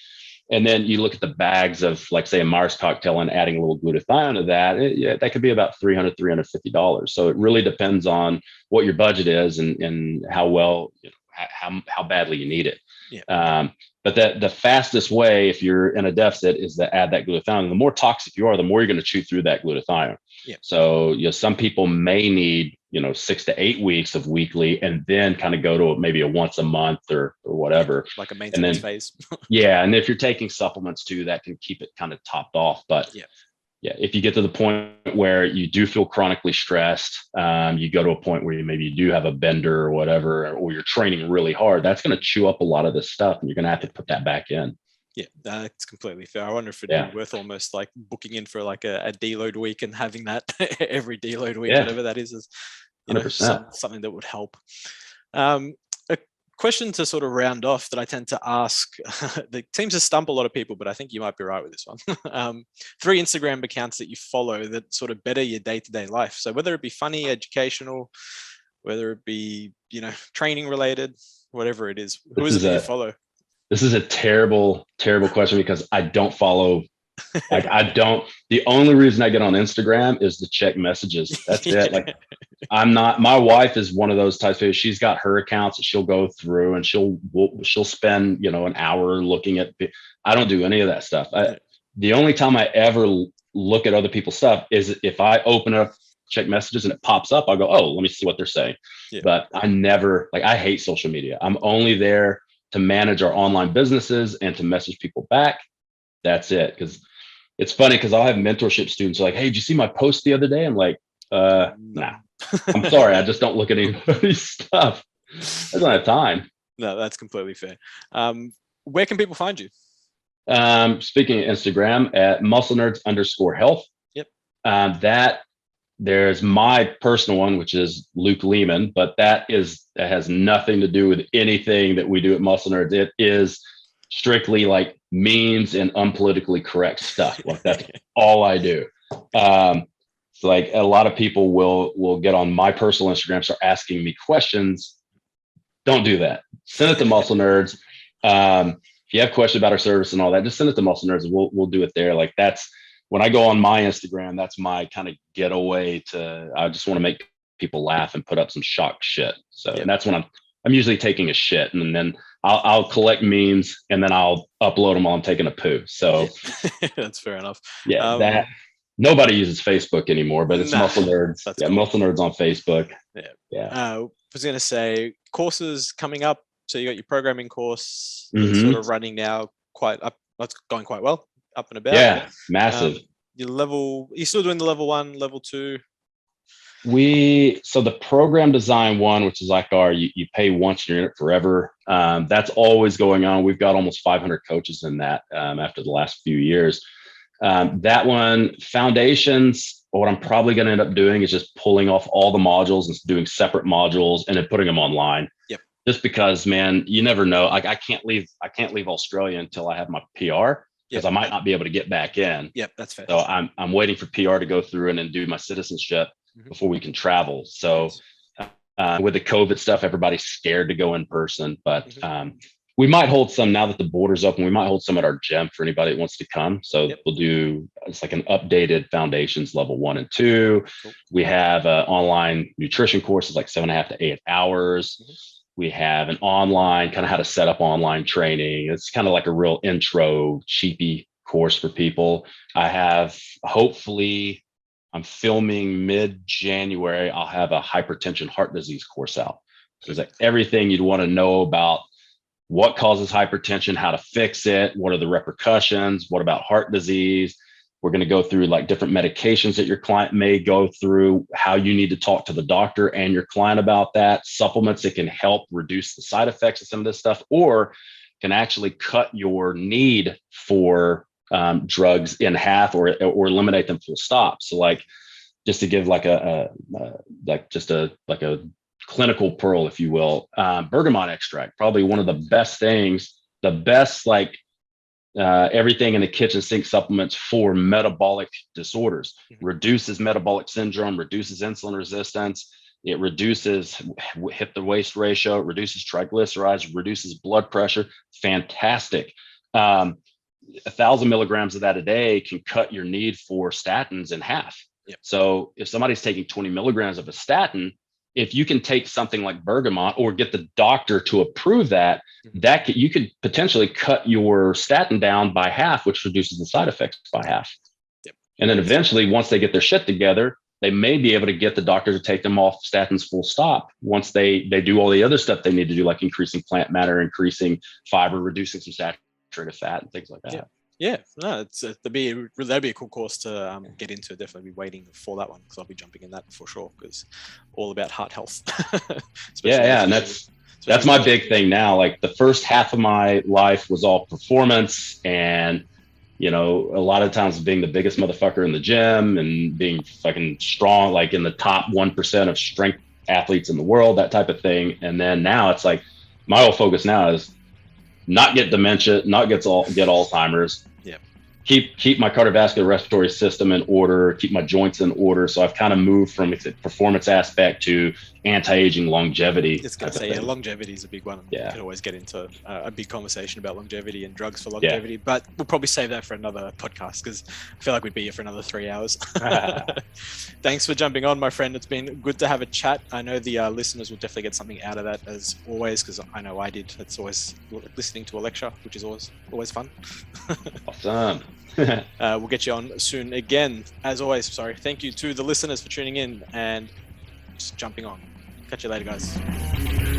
Speaker 3: And then you look at the bags of, like, say, a Myers cocktail and adding a little glutathione to that, that could be about $300, $350. So it really depends on what your budget is and how well, how badly you need it. But the fastest way, if you're in a deficit, is to add that glutathione. And the more toxic you are, the more you're going to chew through that glutathione. So some people may need 6 to 8 weeks of weekly, and then kind of go to maybe a once a month or whatever,
Speaker 2: like a maintenance phase.
Speaker 3: And if you're taking supplements too, that can keep it kind of topped off. But if you get to the point where you do feel chronically stressed, you go to a point where maybe you do have a bender or whatever, or you're training really hard, that's going to chew up a lot of this stuff, and you're going to have to put that back in.
Speaker 2: Yeah, that's completely fair. I wonder if it'd
Speaker 3: Yeah.
Speaker 2: be worth almost like booking in for like a deload week and having that every deload week,
Speaker 3: Yeah.
Speaker 2: whatever that is, you know,
Speaker 3: 100%.
Speaker 2: something that would help. A question to sort of round off that I tend to ask that seems to stump a lot of people, but I think you might be right with this one. 3 Instagram accounts that you follow that sort of better your day-to-day life. So whether it be funny, educational, whether it be, you know, training related, whatever it is, who is it that you follow?
Speaker 3: This is a terrible, terrible question because I don't follow. Like the only reason I get on Instagram is to check messages. That's it. Like my wife is one of those types of, she's got her accounts that she'll go through and she'll spend, you know, an hour looking at, I don't do any of that stuff. The only time I ever look at other people's stuff is if I open up, check messages and it pops up, I'll go, oh, let me see what they're saying.
Speaker 2: Yeah.
Speaker 3: But I never, like, I hate social media. I'm only there to manage our online businesses and to message people back. That's it. Because it's funny because I'll have mentorship students like, hey, did you see my post the other day? I'm like, nah, I'm sorry. I just don't look at anybody's stuff. I don't have time.
Speaker 2: No, that's completely fair. Where can people find you?
Speaker 3: Speaking of Instagram at musclenerds_health.
Speaker 2: Yep.
Speaker 3: There's my personal one, which is Luke Leaman, but that has nothing to do with anything that we do at Muscle Nerds. It is strictly like memes and unpolitically correct stuff. Like that's all I do. So like a lot of people will get on my personal Instagram, start asking me questions. Don't do that. Send it to Muscle Nerds. If you have questions about our service and all that, just send it to Muscle Nerds and we'll do it there. Like that's, when I go on my Instagram, that's my kind of getaway I just want to make people laugh and put up some shock shit. So and that's when I'm usually taking a shit, and then I'll collect memes and then I'll upload them while I'm taking a poo. So
Speaker 2: that's fair enough.
Speaker 3: Yeah, that nobody uses Facebook anymore, but it's Muscle Nerds. Yeah, cool. Muscle Nerds on Facebook. Yeah.
Speaker 2: I was going to say courses coming up. So you got your programming course that's sort of running now, that's going quite well. Up and about.
Speaker 3: Yeah, massive.
Speaker 2: You're still doing the level 1, level 2?
Speaker 3: So the program design one, which is like you pay once and you're in it forever. That's always going on. We've got almost 500 coaches in that after the last few years. That one, foundations, what I'm probably going to end up doing is just pulling off all the modules and doing separate modules and then putting them online.
Speaker 2: Yep.
Speaker 3: Just because, man, you never know. Like I can't leave Australia until I have my PR. Because I might not be able to get back in.
Speaker 2: Yep, that's fair.
Speaker 3: So I'm waiting for PR to go through and then do my citizenship before we can travel. So with the COVID stuff, everybody's scared to go in person. But we might hold some now that the border's open. We might hold some at our gym for anybody that wants to come. So we'll do, it's like an updated foundations level 1 and 2. Cool. We have an online nutrition course. It's like 7.5 to 8 hours. We have an online, kind of how to set up online training. It's kind of like a real intro, cheapy course for people. Hopefully, I'm filming mid-January. I'll have a hypertension heart disease course out. So it's like everything you'd want to know about what causes hypertension, how to fix it, what are the repercussions, what about heart disease. We're going to go through like different medications that your client may go through, how you need to talk to the doctor and your client about that, supplements that can help reduce the side effects of some of this stuff, or can actually cut your need for drugs in half or eliminate them full stop. So like, just to give like a clinical pearl, if you will, bergamot extract, probably one of the best things, everything in the kitchen sink supplements for metabolic disorders. Reduces metabolic syndrome, reduces insulin resistance. It reduces hip to waist ratio, reduces triglycerides, reduces blood pressure. Fantastic. 1,000 milligrams of that a day can cut your need for statins in half. Yep. So if somebody's taking 20 milligrams of a statin, if you can take something like bergamot or get the doctor to approve that, you could potentially cut your statin down by half, which reduces the side effects by half. Yep. And then eventually, once they get their shit together, they may be able to get the doctor to take them off statins full stop once they do all the other stuff they need to do, like increasing plant matter, increasing fiber, reducing some saturated fat and things like that.
Speaker 2: Yeah, no, that'd be a cool course to get into. Definitely be waiting for that one because I'll be jumping in that for sure because all about heart health.
Speaker 3: And that's That's my big thing now. Like the first half of my life was all performance and, you know, a lot of times being the biggest motherfucker in the gym and being fucking strong, like in the top 1% of strength athletes in the world, that type of thing. And then now it's like my whole focus now is not get dementia, not get Alzheimer's.
Speaker 2: Yeah.
Speaker 3: Keep my cardiovascular respiratory system in order, keep my joints in order. So I've kind of moved from the performance aspect to anti-aging longevity.
Speaker 2: It's going to say, longevity is a big one.
Speaker 3: Yeah.
Speaker 2: We could always get into a big conversation about longevity and drugs for longevity, but we'll probably save that for another podcast because I feel like we'd be here for another 3 hours. Thanks for jumping on, my friend. It's been good to have a chat. I know the listeners will definitely get something out of that as always, because I know I did. It's always listening to a lecture, which is always fun.
Speaker 3: Awesome.
Speaker 2: We'll get you on soon again. As always, thank you to the listeners for tuning in and just jumping on. Catch you later, guys.